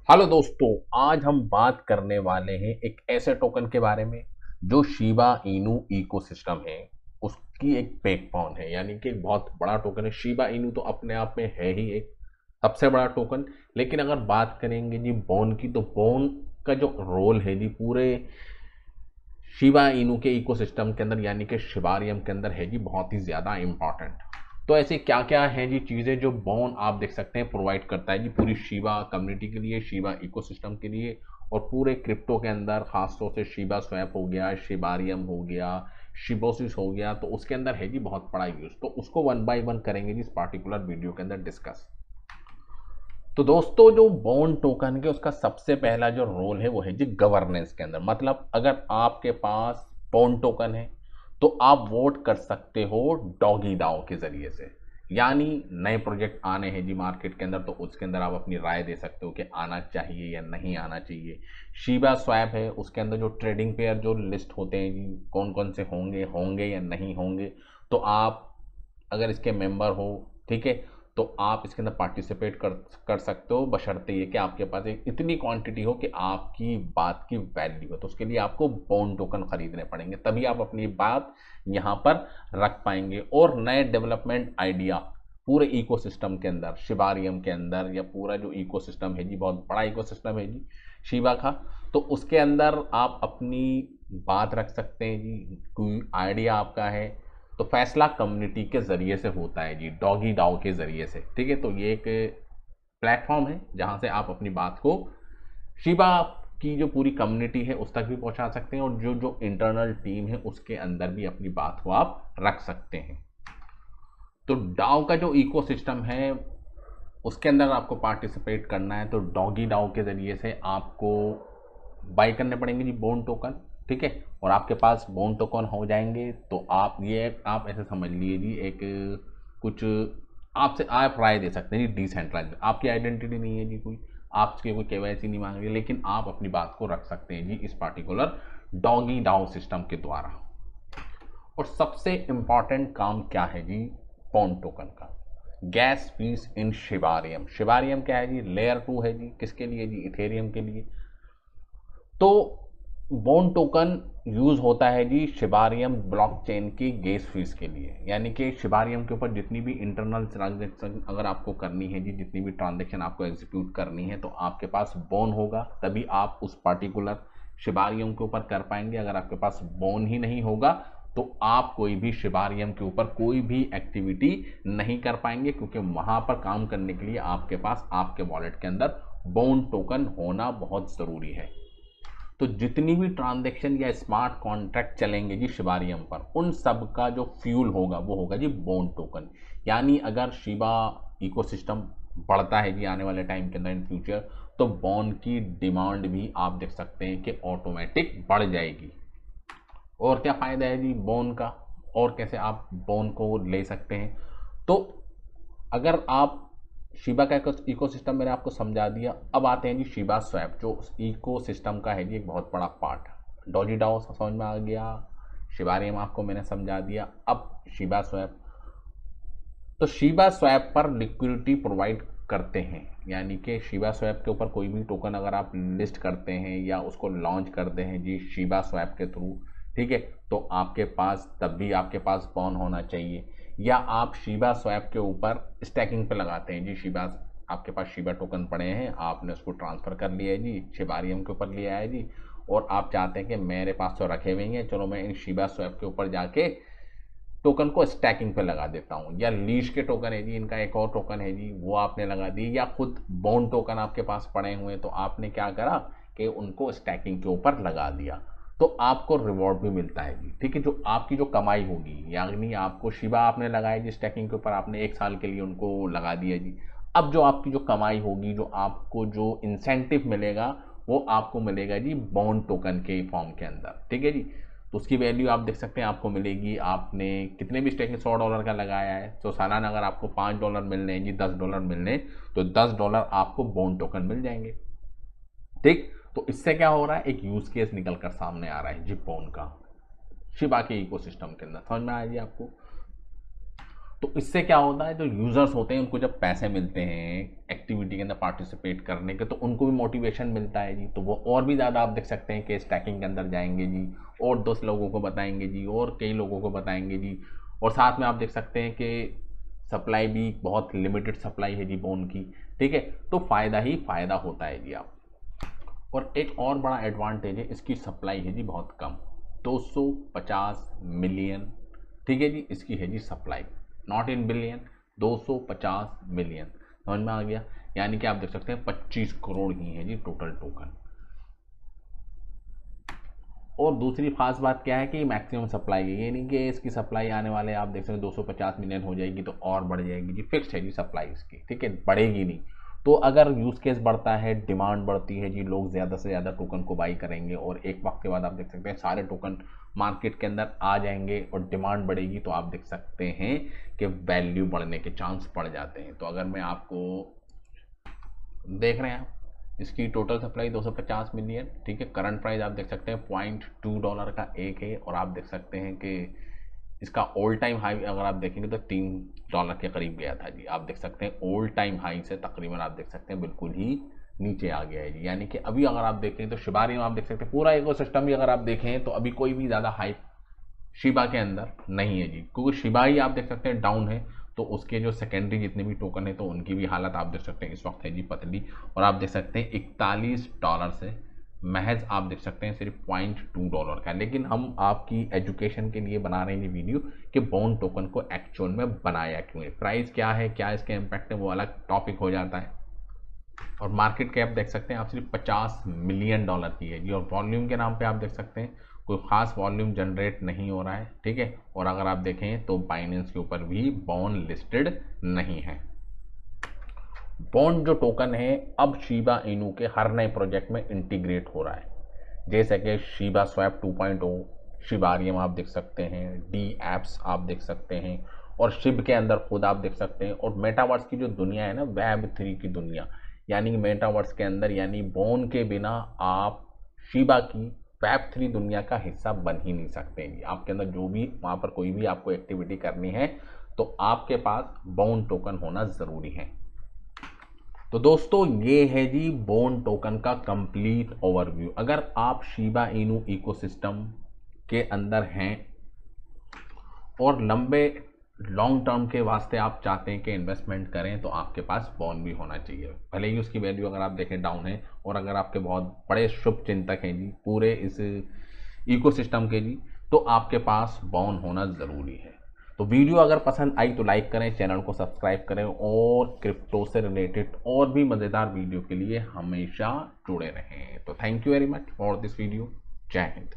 Hello दोस्तों, आज हम बात करने वाले हैं एक ऐसे टोकन के बारे में जो शिबा इनू इकोसिस्टम है उसकी एक बैकबोन है। यानी कि एक बहुत बड़ा टोकन है। शिबा इनू तो अपने आप में है ही एक सबसे बड़ा टोकन। लेकिन अगर बात करेंगे जी बॉन की, तो बॉन का जो रोल है जी पूरे शिबा इनू के इकोसिस्टम के अंदर यानी कि शिबारियम के अंदर है जी बहुत ही ज़्यादा इंपॉर्टेंट। तो ऐसे क्या क्या हैं जी चीज़ें जो बॉन आप देख सकते हैं प्रोवाइड करता है जी पूरी शिबा कम्युनिटी के लिए, शिबा इकोसिस्टम के लिए और पूरे क्रिप्टो के अंदर। खासतौर से शिबा स्वैप हो गया, शिबारियम हो गया, शिबोसिस हो गया, तो उसके अंदर है जी बहुत बड़ा यूज़। तो उसको वन बाय वन करेंगे जी इस पार्टिकुलर वीडियो के अंदर डिस्कस। तो दोस्तों, जो बॉन्ड टोकन के उसका सबसे पहला जो रोल है वो है जी गवर्नेंस के अंदर। मतलब अगर आपके पास बॉन्ड टोकन है तो आप वोट कर सकते हो डॉगी डाओ के जरिए से। यानी नए प्रोजेक्ट आने हैं जी मार्केट के अंदर, तो उसके अंदर आप अपनी राय दे सकते हो कि आना चाहिए या नहीं आना चाहिए। शीबा स्वैप है, उसके अंदर जो ट्रेडिंग पेयर जो लिस्ट होते हैं जी कौन कौन से होंगे होंगे या नहीं होंगे, तो आप अगर इसके मेंबर हो, ठीक है, तो आप इसके अंदर पार्टिसिपेट कर सकते हो, बशर्ते ये कि आपके पास एक इतनी क्वांटिटी हो कि आपकी बात की वैल्यू हो। तो उसके लिए आपको बॉन्ड टोकन खरीदने पड़ेंगे, तभी आप अपनी बात यहाँ पर रख पाएंगे। और नए डेवलपमेंट आइडिया पूरे इकोसिस्टम के अंदर, शिबारियम के अंदर या पूरा जो इकोसिस्टम है जी बहुत बड़ा इकोसिस्टम है जी शिबा का, तो उसके अंदर आप अपनी बात रख सकते हैं जी। कोई आइडिया आपका है तो फैसला कम्युनिटी के ज़रिए से होता है जी, डॉगी डाओ के ज़रिए से, ठीक है। तो ये एक प्लेटफॉर्म है जहाँ से आप अपनी बात को शिबा की जो पूरी कम्युनिटी है उस तक भी पहुँचा सकते हैं और जो जो इंटरनल टीम है उसके अंदर भी अपनी बात को आप रख सकते हैं। तो डाओ का जो इकोसिस्टम है उसके अंदर आपको पार्टिसिपेट करना है, तो डॉगी डाओ के ज़रिए से आपको बाई करने पड़ेंगे जी बोन टोकन, ठीक है। और आपके पास बोन टोकन हो जाएंगे तो आप ऐसे समझ लीजिए जी एक कुछ आपसे आप राय दे सकते हैं जी डिसेंट्रलाइज। आपकी आइडेंटिटी नहीं है जी कोई, आपसे कोई केवाईसी नहीं मांग रही, लेकिन आप अपनी बात को रख सकते हैं जी इस पार्टिकुलर डॉगी डाओ सिस्टम के द्वारा। और सबसे इंपॉर्टेंट काम क्या है जी पॉन टोकन का? Gas fees in शिबारियम। शिबारियम क्या है जी? लेयर 2 है जी। किसके लिए जी? इथेरियम के लिए। तो बॉन्ड टोकन यूज होता है जी शिबारियम ब्लॉकचेन की गैस फीस के लिए। यानी कि शिबारियम के ऊपर जितनी भी इंटरनल ट्रांजेक्शन अगर आपको करनी है जी, जितनी भी ट्रांजेक्शन आपको एग्जीक्यूट करनी है, तो आपके पास बॉन होगा तभी आप उस पार्टिकुलर शिबारियम के ऊपर कर पाएंगे। अगर आपके पास बॉन ही नहीं होगा तो आप कोई भी शिबारियम के ऊपर कोई भी एक्टिविटी नहीं कर पाएंगे, क्योंकि वहां पर काम करने के लिए आपके पास आपके वॉलेट के अंदर बॉन्ड टोकन होना बहुत ज़रूरी है। तो जितनी भी ट्रांजैक्शन या स्मार्ट कॉन्ट्रैक्ट चलेंगे जी शिबारियम पर, उन सब का जो फ्यूल होगा वो होगा जी बॉन्ड टोकन। यानी अगर शिबा इकोसिस्टम बढ़ता है जी आने वाले टाइम के अंदर इन फ्यूचर, तो बॉन्ड की डिमांड भी आप देख सकते हैं कि ऑटोमेटिक बढ़ जाएगी। और क्या फ़ायदा है जी बॉन्ड का, और कैसे आप बॉन्ड को ले सकते हैं? तो अगर आप शिबा का इकोसिस्टम मैंने आपको समझा दिया, अब आते हैं जी शिबा स्वैप जो इकोसिस्टम का है जी एक बहुत बड़ा पार्ट। डॉजी डाओ समझ में आ गया, शिबारियम आपको मैंने समझा दिया, अब शिबा स्वैप। तो शिबा स्वैप पर लिक्विडिटी प्रोवाइड करते हैं। यानी कि शिबा स्वैप के ऊपर कोई भी टोकन अगर आप लिस्ट करते हैं या उसको लॉन्च करते हैं जी शिबा स्वैप के थ्रू, ठीक है, तो आपके पास तब भी आपके पास बॉन होना चाहिए। या आप शिबा स्वैप के ऊपर स्टैकिंग पे लगाते हैं जी शिबा, आपके पास शिबा टोकन पड़े हैं, आपने उसको ट्रांसफ़र कर लिया है जी, शिबारियम के ऊपर लिया है जी, और आप चाहते हैं कि मेरे पास तो रखे हुए हैं, चलो मैं इन शिबा स्वैप के ऊपर जाके टोकन को स्टैकिंग पे लगा देता हूँ। या लीश के टोकन है जी, इनका एक और टोकन है जी, वो आपने लगा दी। या खुद बॉन्ड टोकन आपके पास पड़े हुए हैं तो आपने क्या करा कि उनको स्टैकिंग के ऊपर लगा दिया, तो आपको रिवॉर्ड भी मिलता है जी, ठीक है। जो आपकी जो कमाई होगी, यानी आपको शिबा आपने लगाया जी स्टैकिंग के ऊपर, आपने एक साल के लिए उनको लगा दिया जी। अब जो आपकी जो कमाई होगी, जो आपको जो इंसेंटिव मिलेगा, वो आपको मिलेगा जी बॉन्ड टोकन के फॉर्म के अंदर, ठीक है जी। तो उसकी वैल्यू आप देख सकते हैं आपको मिलेगी। आपने कितने भी स्टेक $100 का लगाया है, तो सालाना अगर आपको $5 मिलने हैं जी, $10 मिलने, तो $10 आपको बॉन्ड टोकन मिल जाएंगे, ठीक। तो इससे क्या हो रहा है, एक यूज केस निकल कर सामने आ रहा है जी बॉन्ड का शिबा के इकोसिस्टम के अंदर। समझ में आया जी आपको? तो इससे क्या होता है, जो यूज़र्स होते हैं उनको जब पैसे मिलते हैं एक्टिविटी के अंदर पार्टिसिपेट करने के, तो उनको भी मोटिवेशन मिलता है जी, तो वो और भी ज़्यादा आप देख सकते हैं कि स्टैकिंग के अंदर जाएंगे जी, और 10 लोगों को बताएंगे जी, और कई लोगों को बताएंगे जी। और साथ में आप देख सकते हैं कि सप्लाई भी बहुत लिमिटेड सप्लाई है जी बोन की, ठीक है, तो फ़ायदा ही फ़ायदा होता है जी आप। और एक और बड़ा एडवांटेज है, इसकी सप्लाई है जी बहुत कम, 250 मिलियन, ठीक है जी, इसकी है जी supply, not in billion, 250 million, समझ में आ गया। यानी कि आप देख सकते हैं 25 करोड़ ही है जी टोटल टोकन। और दूसरी खास बात क्या है कि मैक्सिमम सप्लाई है, ये नहीं कि इसकी सप्लाई आने वाले आप देख सकते हैं 250 मिलियन हो जाएगी तो और बढ़ जाएगी जी, फिक्स है जी सप्लाई इसकी, ठीक है, बढ़ेगी नहीं। तो अगर यूज़ केस बढ़ता है, डिमांड बढ़ती है जी, लोग ज़्यादा से ज़्यादा टोकन को बाई करेंगे और एक वक्त के बाद आप देख सकते हैं सारे टोकन मार्केट के अंदर आ जाएंगे और डिमांड बढ़ेगी, तो आप देख सकते हैं कि वैल्यू बढ़ने के चांस बढ़ जाते हैं। तो अगर मैं आपको देख रहे हैं आप, इसकी टोटल सप्लाई 250 मिलियन, ठीक है, करंट प्राइस आप देख सकते हैं $0.2 का एक है, और आप देख सकते हैं कि इसका ऑल टाइम हाई अगर आप देखेंगे तो $3 के करीब गया था जी। आप देख सकते हैं ऑल टाइम हाई से तकरीबन आप देख सकते हैं बिल्कुल ही नीचे आ गया है जी। यानी कि अभी अगर आप देखें तो शिबारी में आप देख सकते हैं पूरा इकोसिस्टम भी अगर आप देखें तो अभी कोई भी ज़्यादा हाई शिबा के अंदर नहीं है जी, क्योंकि शिबा ही आप देख सकते हैं डाउन है, तो उसके जो सेकेंडरी जितने भी टोकन है तो उनकी भी हालत आप देख सकते हैं इस वक्त है जी पतली। और आप देख सकते हैं $41 से महज आप देख सकते हैं सिर्फ $0.2 का। लेकिन हम आपकी एजुकेशन के लिए बना रहे हैं ये वीडियो कि बॉन्ड टोकन को एक्चुअल में बनाया क्यों है, प्राइस क्या है, क्या इसके इम्पैक्ट है, वो अलग टॉपिक हो जाता है। और मार्केट कैप देख सकते हैं आप सिर्फ $50 मिलियन की है जी। और वॉल्यूम के नाम पे आप देख सकते हैं कोई ख़ास वॉल्यूम जनरेट नहीं हो रहा है, ठीक है। और अगर आप देखें तो बाइनेंस के ऊपर भी बॉन्ड लिस्टेड नहीं है। बॉन्ड जो टोकन है अब शिबा इनू के हर नए प्रोजेक्ट में इंटीग्रेट हो रहा है, जैसे कि शिबा स्वैप 2.0, शिबारियम आप देख सकते हैं, डी एप्स आप देख सकते हैं, और शिब के अंदर खुद आप देख सकते हैं। और मेटावर्स की जो दुनिया है ना, वेब 3 की दुनिया, यानी कि मेटावर्स के अंदर यानी बॉन्ड के बिना आप शिबा की वेब 3 दुनिया का हिस्सा बन ही नहीं सकते हैं। आपके अंदर जो भी वहाँ पर कोई भी आपको एक्टिविटी करनी है तो आपके पास बॉन्ड टोकन होना ज़रूरी है। तो दोस्तों ये है जी बॉन्ड टोकन का कंप्लीट ओवरव्यू। अगर आप शिबा इनू इकोसिस्टम के अंदर हैं और लंबे लॉन्ग टर्म के वास्ते आप चाहते हैं कि इन्वेस्टमेंट करें तो आपके पास बॉन्ड भी होना चाहिए, भले ही उसकी वैल्यू अगर आप देखें डाउन है। और अगर आपके बहुत बड़े शुभ चिंतक हैं जी पूरे इस इकोसिस्टम के जी, तो आपके पास बॉन्ड होना ज़रूरी है। तो वीडियो अगर पसंद आई तो लाइक करें, चैनल को सब्सक्राइब करें, और क्रिप्टो से रिलेटेड और भी मज़ेदार वीडियो के लिए हमेशा जुड़े रहें। तो thank you very much for this video. जय हिंद।